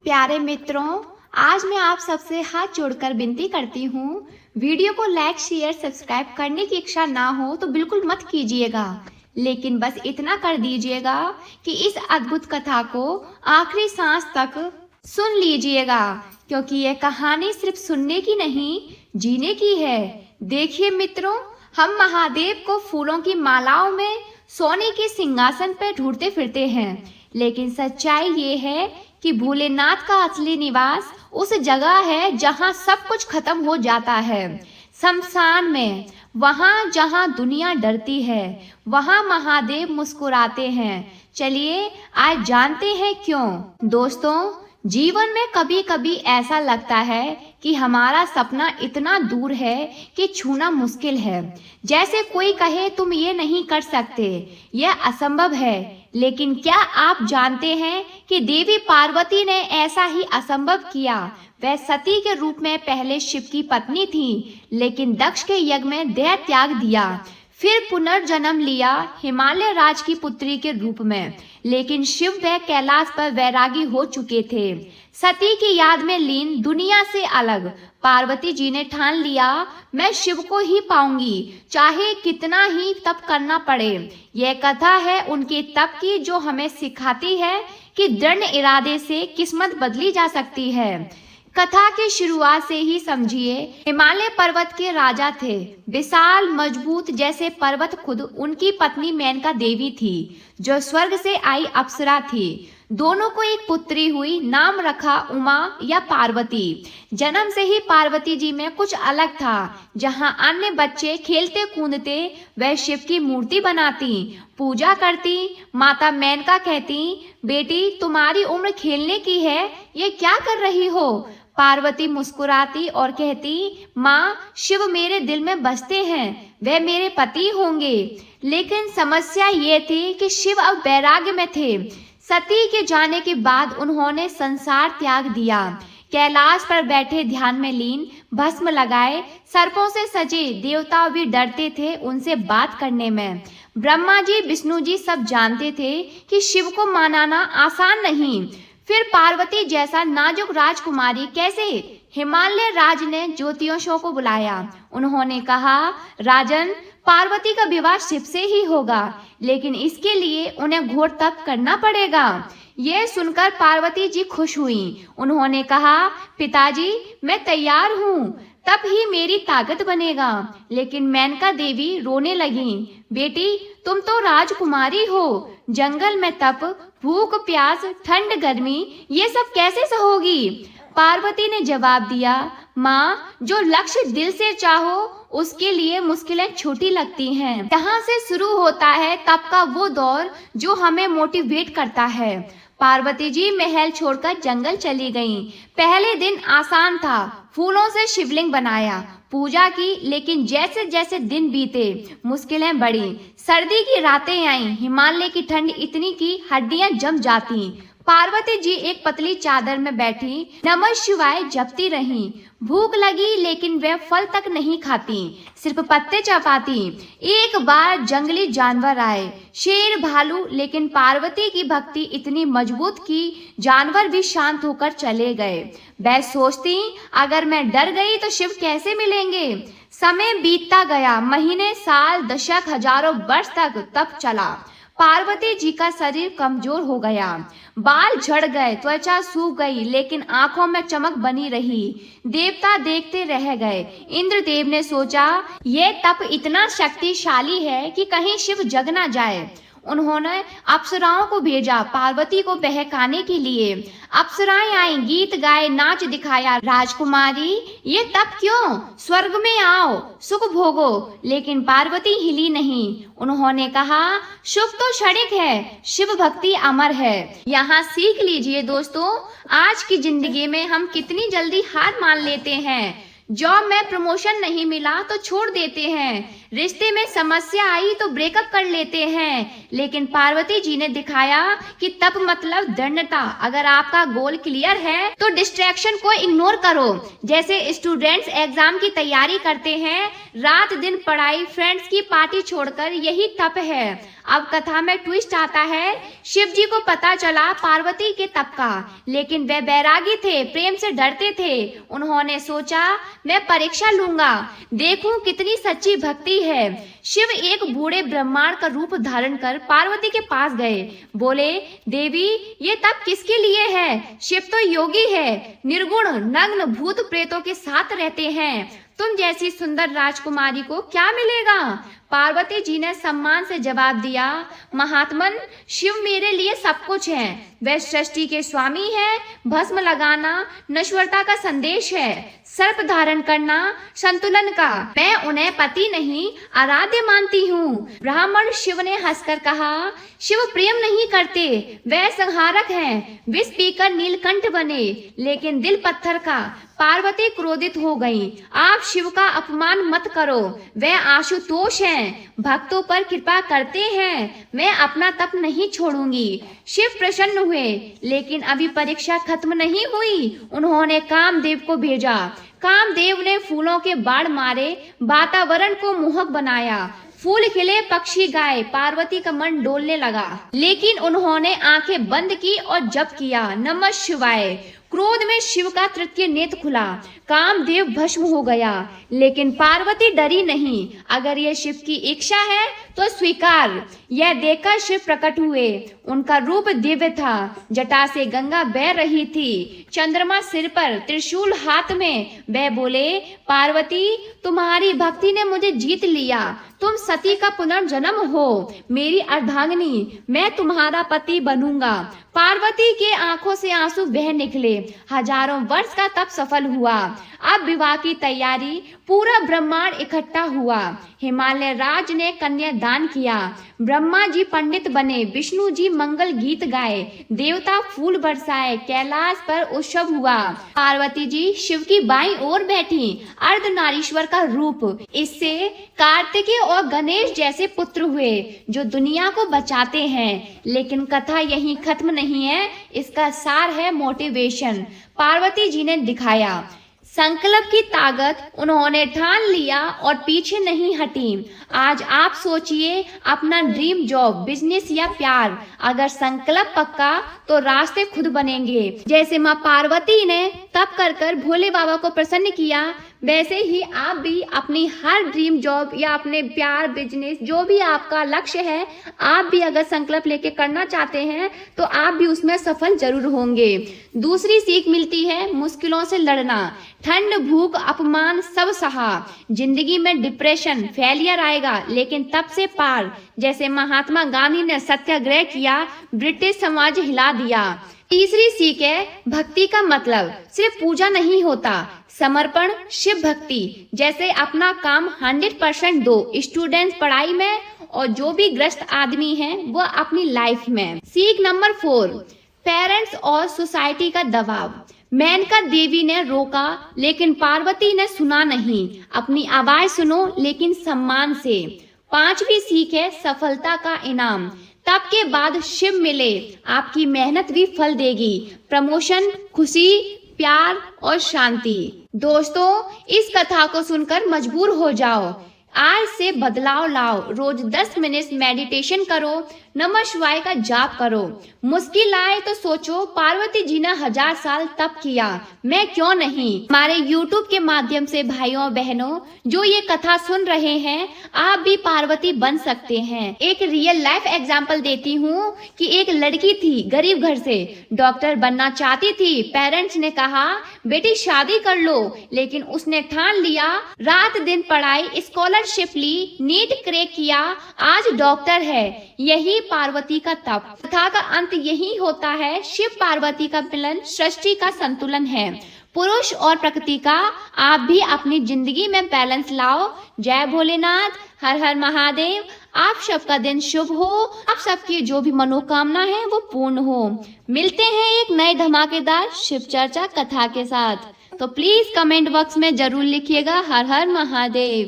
प्यारे मित्रों, आज मैं आप सबसे हाथ जोड़कर विनती करती हूँ, वीडियो को लाइक शेयर सब्सक्राइब करने की इच्छा ना हो तो बिल्कुल मत कीजिएगा, लेकिन बस इतना कर दीजिएगा कि इस अद्भुत कथा को आखिरी सांस तक सुन लीजिएगा, क्योंकि यह कहानी सिर्फ सुनने की नहीं, जीने की है। देखिए मित्रों, हम महादेव को फूलों की मालाओं में सोने के सिंहासन पर ढूंढते फिरते हैं, लेकिन सच्चाई ये है कि भोलेनाथ का असली निवास उस जगह है जहां सब कुछ खत्म हो जाता है, शमशान में। वहां जहां दुनिया डरती है, वहां महादेव मुस्कुराते हैं। चलिए आज जानते हैं क्यों। दोस्तों, जीवन में कभी कभी ऐसा लगता है कि हमारा सपना इतना दूर है कि छूना मुश्किल है। जैसे कोई कहे तुम ये नहीं कर सकते, यह असंभव है। लेकिन क्या आप जानते हैं कि देवी पार्वती ने ऐसा ही असंभव किया। वह सती के रूप में पहले शिव की पत्नी थी, लेकिन दक्ष के यज्ञ में देह त्याग दिया। फिर पुनर्जन्म लिया हिमालय राज की पुत्री के रूप में, लेकिन शिव वह कैलाश पर वैरागी हो चुके थे। सती की याद में लीन, दुनिया से अलग, पार्वती जी ने ठान लिया, मैं शिव को ही पाऊंगी, चाहे कितना ही तप करना पड़े। यह कथा है उनके तप की, जो हमें सिखाती है कि दृढ़ इरादे से किस्मत बदली जा सकती है। कथा की शुरुआत से ही समझिए। हिमालय पर्वत के राजा थे, विशाल मजबूत जैसे पर्वत खुद उनकी पत्नी मेनका देवी थी, जो स्वर्ग से आई अप्सरा थी। दोनों को एक पुत्री हुई, नाम रखा उमा या पार्वती। जन्म से ही पार्वती जी में कुछ अलग था। जहां अन्य बच्चे खेलते कूदते, वह शिव की मूर्ति बनाती, पूजा करती। माता मेनका कहती, बेटी तुम्हारी उम्र खेलने की है, ये क्या कर रही हो। पार्वती मुस्कुराती और कहती, माँ शिव मेरे दिल में बसते हैं, वे मेरे पति होंगे। लेकिन समस्या ये थी कि शिव अब वैराग्य में थे। सती के जाने के बाद उन्होंने संसार त्याग दिया। कैलाश पर बैठे ध्यान में लीन, भस्म लगाए, सर्पों से सजे देवता भी डरते थे उनसे बात करने में। ब्रह्मा जी विष्णु जी सब जानते थे कि शिव को मनाना आसान नहीं। फिर पार्वती जैसा नाजुक राजकुमारी कैसे। हिमालय राज ने ज्योतिषियों को बुलाया। उन्होंने कहा, राजन पार्वती का विवाह शिव से ही होगा, लेकिन इसके लिए उन्हें घोर तप करना पड़ेगा। यह सुनकर पार्वती जी खुश हुई। उन्होंने कहा, पिताजी मैं तैयार हूँ, तब ही मेरी ताकत बनेगा। लेकिन मेनका देवी रोने लगी, बेटी तुम तो राजकुमारी हो, जंगल में तप, भूख प्यास, ठंड गर्मी, ये सब कैसे सहोगी। पार्वती ने जवाब दिया, माँ जो लक्ष्य दिल से चाहो उसके लिए मुश्किलें छोटी लगती हैं। यहाँ से शुरू होता है तप का वो दौर जो हमें मोटिवेट करता है। पार्वती जी महल छोड़कर जंगल चली गईं। पहले दिन आसान था, फूलों से शिवलिंग बनाया, पूजा की। लेकिन जैसे जैसे दिन बीते मुश्किलें बढ़ी। सर्दी की रातें आईं, हिमालय की ठंड इतनी कि हड्डियां जम जाती। पार्वती जी एक पतली चादर में बैठी नमः शिवाय जपती रहीं। भूख लगी लेकिन वे फल तक नहीं खाती, सिर्फ पत्ते चबाती। एक बार जंगली जानवर आए, शेर भालू, लेकिन पार्वती की भक्ति इतनी मजबूत कि जानवर भी शांत होकर चले गए। वह सोचती, अगर मैं डर गई तो शिव कैसे मिलेंगे। समय बीतता गया, महीने साल दशक हजारों वर्ष तक तप चला। पार्वती जी का शरीर कमजोर हो गया, बाल झड़ गए, त्वचा सूख गई, लेकिन आंखों में चमक बनी रही। देवता देखते रह गए। इंद्रदेव ने सोचा, ये तप इतना शक्तिशाली है कि कहीं शिव जग ना जाए। उन्होंने अप्सराओं को भेजा पार्वती को बहकाने के लिए। अप्सराएं आईं, गीत गाए, नाच दिखाया। राजकुमारी ये तप क्यों, स्वर्ग में आओ, सुख भोगो। लेकिन पार्वती हिली नहीं। उन्होंने कहा, सुख तो क्षणिक है, शिव भक्ति अमर है। यहाँ सीख लीजिए दोस्तों, आज की जिंदगी में हम कितनी जल्दी हार मान लेते हैं। जॉब में प्रमोशन नहीं मिला तो छोड़ देते हैं, रिश्ते में समस्या आई तो ब्रेकअप कर लेते हैं, लेकिन पार्वती जी ने दिखाया कि तप मतलब दृढ़ता। अगर आपका गोल क्लियर है तो डिस्ट्रैक्शन को इग्नोर करो। जैसे स्टूडेंट्स एग्जाम की तैयारी करते हैं, रात दिन पढ़ाई, फ्रेंड्स की पार्टी छोड़कर, यही तप है। अब कथा में ट्विस्ट आता है। शिव जी को पता चला पार्वती के तप का, लेकिन वे बैरागी थे, प्रेम से डरते थे। उन्होंने सोचा मैं परीक्षा लूंगा, देखूं कितनी सच्ची भक्ति है। शिव एक बूढ़े ब्राह्मण का रूप धारण कर पार्वती के पास गए। बोले, देवी ये तप किसके लिए है? शिव तो योगी है, निर्गुण नग्न भूत प्रेतों के साथ रहते हैं। तुम जैसी सुंदर राजकुमारी को क्या मिलेगा? पार्वती जी ने सम्मान से जवाब दिया, महात्मन, शिव मेरे लिए सब कुछ है। वह सृष्टि के स्वामी है, भस्म लगाना नश्वरता का संदेश है, सर्प धारण करना संतुलन का। मैं उन्हें पति नहीं आराध्य मानती हूँ। ब्राह्मण शिव ने हंसकर कहा, शिव प्रेम नहीं करते, वह संहारक हैं। विष पीकर नीलकंठ बने, लेकिन दिल पत्थर का। पार्वती क्रोधित हो गई। आप शिव का अपमान मत करो, वह आशुतोष हैं, भक्तों पर कृपा करते हैं। मैं अपना तप नहीं छोड़ूंगी। शिव प्रसन्न हुए, लेकिन अभी परीक्षा खत्म नहीं हुई। उन्होंने कामदेव को भेजा। कामदेव ने फूलों के बाढ़ मारे, वातावरण को मोहक बनाया। फूल खिले, पक्षी गाए, पार्वती का मन डोलने लगा। लेकिन उन्होंने आंखें बंद की और जप किया, नमः शिवाय। क्रोध में शिव का तृतीय नेत्र खुला, कामदेव भस्म हो गया। लेकिन पार्वती डरी नहीं। अगर यह शिव की इच्छा है तो स्वीकार। यह देखकर शिव प्रकट हुए। उनका रूप दिव्य था, जटा से गंगा बह रही थी, चंद्रमा सिर पर, त्रिशूल हाथ में। वह बोले, पार्वती तुम्हारी भक्ति ने मुझे जीत लिया। तुम सती का पुनर्जन्म हो, मेरी अर्धांगिनी। मैं तुम्हारा पति बनूंगा। पार्वती के आंखों से आंसू बह निकले। हजारों वर्ष का तप सफल हुआ। अब विवाह की तैयारी, पूरा ब्रह्मांड इकट्ठा हुआ। हिमालय राज ने कन्या दान किया। ब्रह्मा जी पंडित बने, विष्णु जी मंगल गीत गाए, देवता फूल बरसाए, कैलाश पर उत्सव हुआ। पार्वती जी शिव की बाईं ओर बैठी, अर्धनारीश्वर का रूप। इससे कार्तिकेय और गणेश जैसे पुत्र हुए, जो दुनिया को बचाते हैं। लेकिन कथा यहीं खत्म नहीं है, इसका सार है मोटिवेशन। पार्वती जी ने दिखाया संकल्प की ताकत। उन्होंने ठान लिया और पीछे नहीं हटी। आज आप सोचिए, अपना ड्रीम जॉब, बिजनेस या प्यार। अगर संकल्प पक्का तो रास्ते खुद बनेंगे। जैसे माँ पार्वती ने तप कर भोले बाबा को प्रसन्न किया, वैसे ही आप भी अपनी हर ड्रीम जॉब या अपने प्यार, बिजनेस, जो भी आपका लक्ष्य है, आप भी अगर संकल्प लेके करना चाहते हैं तो आप भी उसमें सफल जरूर होंगे। दूसरी सीख मिलती है, मुश्किलों से लड़ना। ठंड, भूख, अपमान सब सहा। जिंदगी में डिप्रेशन, फेलियर आएगा, लेकिन तब से पार। जैसे महात्मा गांधी ने सत्याग्रह किया, ब्रिटिश समाज हिला दिया। तीसरी सीख है, भक्ति का मतलब सिर्फ पूजा नहीं होता, समर्पण, शिव भक्ति। जैसे अपना काम 100% दो, स्टूडेंट्स पढ़ाई में और जो भी ग्रस्त आदमी हैं वो अपनी लाइफ में। सीख नंबर 4, पेरेंट्स और सोसाइटी का दबाव। मेनका देवी ने रोका, लेकिन पार्वती ने सुना नहीं। अपनी आवाज सुनो, लेकिन सम्मान से। पांचवी सीख है, सफलता का इनाम। तब के बाद शिव मिले, आपकी मेहनत भी फल देगी। प्रमोशन, खुशी, प्यार और शांति। दोस्तों, इस कथा को सुनकर मजबूर हो जाओ। आज से बदलाव लाओ। रोज 10 मिनट मेडिटेशन करो, नमः शिवाय का जाप करो। मुश्किल आए तो सोचो, पार्वती जी ने 1000 साल तप किया, मैं क्यों नहीं। हमारे YouTube के माध्यम से भाइयों बहनों जो ये कथा सुन रहे हैं, आप भी पार्वती बन सकते हैं। एक रियल लाइफ एग्जाम्पल देती हूँ कि एक लड़की थी, गरीब घर से, डॉक्टर बनना चाहती थी। पेरेंट्स ने कहा, बेटी शादी कर लो, लेकिन उसने ठान लिया। रात दिन पढ़ाई, स्कॉलरशिप ली, नीट क्रैक किया, आज डॉक्टर है। यही पार्वती का तप। कथा का अंत यही होता है, शिव पार्वती का मिलन सृष्टि का संतुलन है, पुरुष और प्रकृति का। आप भी अपनी जिंदगी में बैलेंस लाओ। जय भोलेनाथ, हर हर महादेव। आप सबका दिन शुभ हो, आप सबकी जो भी मनोकामना है वो पूर्ण हो। मिलते हैं एक नए धमाकेदार शिव चर्चा कथा के साथ। तो प्लीज कमेंट बॉक्स में जरूर लिखिएगा, हर हर महादेव।